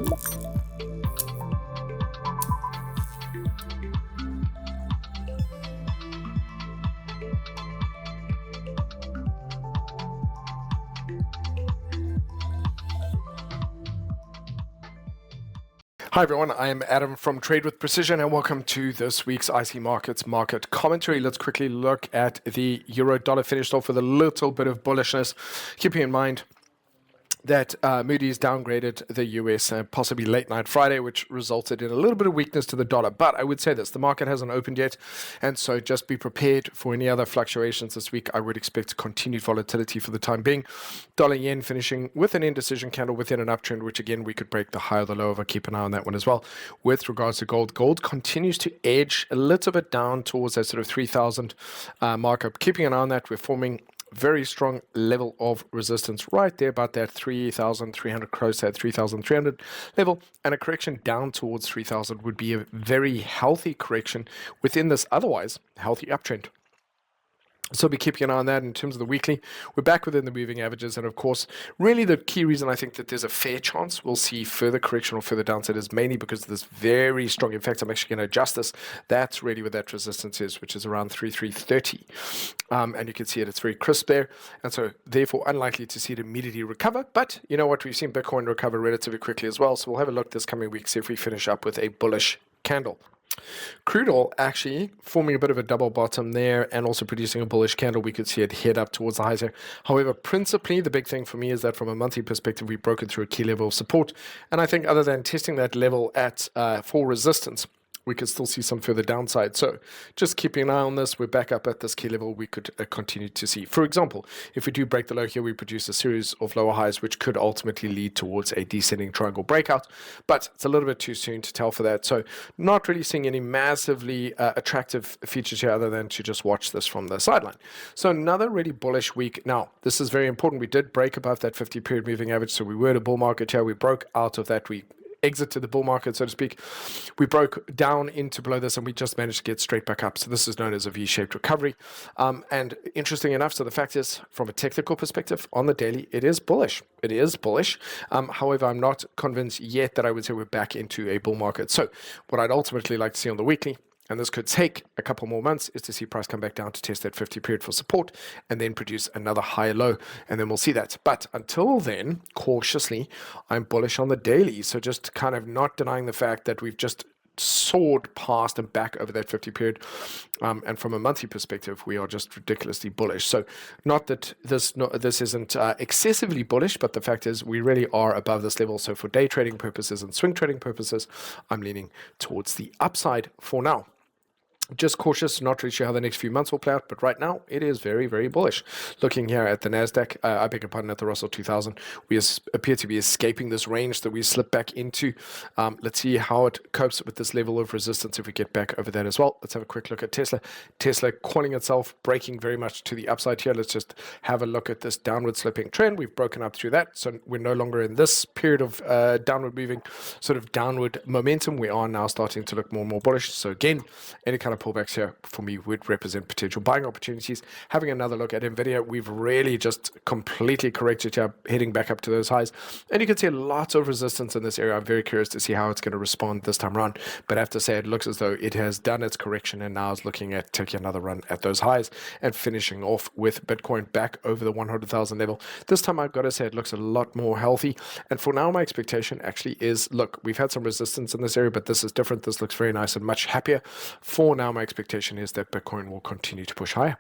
Hi everyone, I am Adam from Trade with Precision and welcome to this week's IC Markets market commentary. Let's quickly look at the euro dollar. Finished off with a little bit of bullishness. Keeping in mind that Moodys downgraded the US possibly late night Friday, which resulted in a little bit of weakness to the dollar. But I would say this, the market hasn't opened yet, and so just be prepared for any other fluctuations this week. I would expect continued volatility for the time being. Dollar yen finishing with an indecision candle within an uptrend, which again, we could break the high or the low of. Keep an eye on that one as well. With regards to gold, gold continues to edge a little bit down towards that sort of 3,000 markup. Keeping an eye on that, we're forming very strong level of resistance right there, about that 3,300, close to that 3,300 level, and a correction down towards 3,000 would be a very healthy correction within this otherwise healthy uptrend. So be keeping an eye on that. In terms of the weekly, we're back within the moving averages, and of course, really the key reason I think that there's a fair chance we'll see further correction or further downside is mainly because of this very strong, in fact, I'm actually going to adjust this. That's really where that resistance is, which is around 3,330. And you can see it's very crisp there, and so therefore unlikely to see it immediately recover. But you know what, we've seen Bitcoin recover relatively quickly as well, so we'll have a look this coming week, see if we finish up with a bullish candle. Crude oil actually forming a bit of a double bottom there and also producing a bullish candle. We could see it head up towards the highs here. However, principally, the big thing for me is that from a monthly perspective, we've broken through a key level of support. And I think other than testing that level at full resistance, we could still see some further downside. So just keeping an eye on this. We're back up at this key level. We could continue to see. For example, if we do break the low here, we produce a series of lower highs, which could ultimately lead towards a descending triangle breakout. But it's a little bit too soon to tell for that. So not really seeing any massively attractive features here other than to just watch this from the sideline. So another really bullish week. Now, this is very important. We did break above that 50-period moving average. So we were in a bull market here. We broke out of that. We exited the bull market, so to speak. We broke down into below this and we just managed to get straight back up. So this is known as a V-shaped recovery. And interesting enough, so the fact is, from a technical perspective, on the daily, it is bullish. It is bullish. However, I'm not convinced yet that I would say we're back into a bull market. So what I'd ultimately like to see on the weekly, and this could take a couple more months, is to see price come back down to test that 50 period for support and then produce another higher low, and then we'll see that. But until then, cautiously, I'm bullish on the daily. So just kind of not denying the fact that we've just soared past and back over that 50 period. And from a monthly perspective, we are just ridiculously bullish. So not that this isn't excessively bullish, but the fact is we really are above this level. So for day trading purposes and swing trading purposes, I'm leaning towards the upside for now. Just cautious, not really sure how the next few months will play out, but right now it is very, very bullish. Looking here at the NASDAQ, I beg your pardon, at the Russell 2000, we appear to be escaping this range that we slipped back into. Let's see how it copes with this level of resistance if we get back over that as well. Let's have a quick look at Tesla. Tesla calling itself breaking very much to the upside here. Let's just have a look at this downward sloping trend. We've broken up through that, so we're no longer in this period of downward moving, sort of downward momentum. We are now starting to look more and more bullish. So again, any kind of pullbacks here for me would represent potential buying opportunities. Having another look at Nvidia, we've really just completely corrected here, heading back up to those highs, and you can see lots of resistance in this area. I'm very curious to see how it's going to respond this time around, but I have to say it looks as though it has done its correction and now is looking at taking another run at those highs and finishing off with Bitcoin back over the 100,000 level. This time I've got to say it looks a lot more healthy, and for now my expectation actually is, look, we've had some resistance in this area, but this is different. This looks very nice and much happier. For now, my expectation is that Bitcoin will continue to push higher.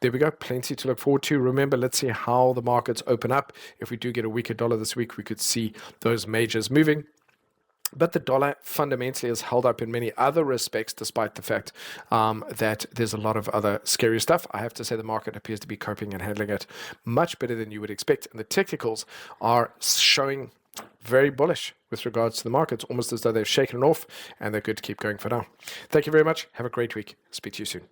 There we go. Plenty to look forward to. Remember, let's see how the markets open up. If we do get a weaker dollar this week, we could see those majors moving. But the dollar fundamentally is held up in many other respects, despite the fact that there's a lot of other scary stuff. I have to say the market appears to be coping and handling it much better than you would expect. And the technicals are showing very bullish with regards to the markets, almost as though they've shaken it off and they're good to keep going for now. Thank you very much. Have a great week. Speak to you soon.